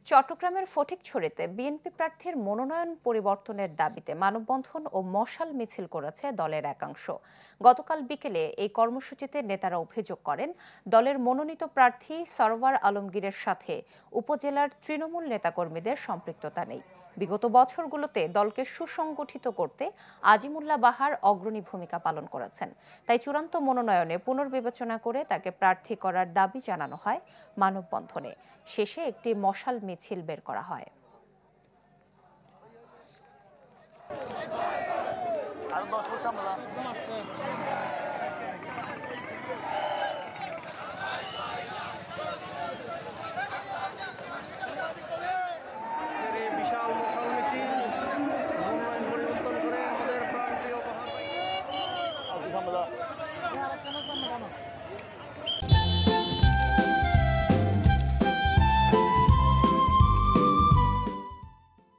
চট্টগ্রামের ফটিকছড়িতে বিএনপি প্রার্থীর মনোনয়ন পরিবর্তনের দাবিতে মানববন্ধন ও মশাল মিছিল করেছে দলের একাংশ। গতকাল বিকেলে এই কর্মসূচিতে নেতারা অভিযোগ করেন, দলের মনোনীত প্রার্থী সরওয়ার আলমগীরের সাথে উপজেলার তৃণমূল নেতাকর্মীদের সম্পৃক্ততা নেই। বিগত বছরগুলোতে দলকে সুসংগঠিত করতে আজিমুল্লাহ বাহার অগ্রণী ভূমিকা পালন করেছেন। তাই চূড়ান্ত মনোনয়নে পুনর্বিবেচনা করে তাকে প্রার্থী করার দাবি জানানো হয় মানববন্ধনে। শেষে একটি মশাল মিছিল বের করা হয়।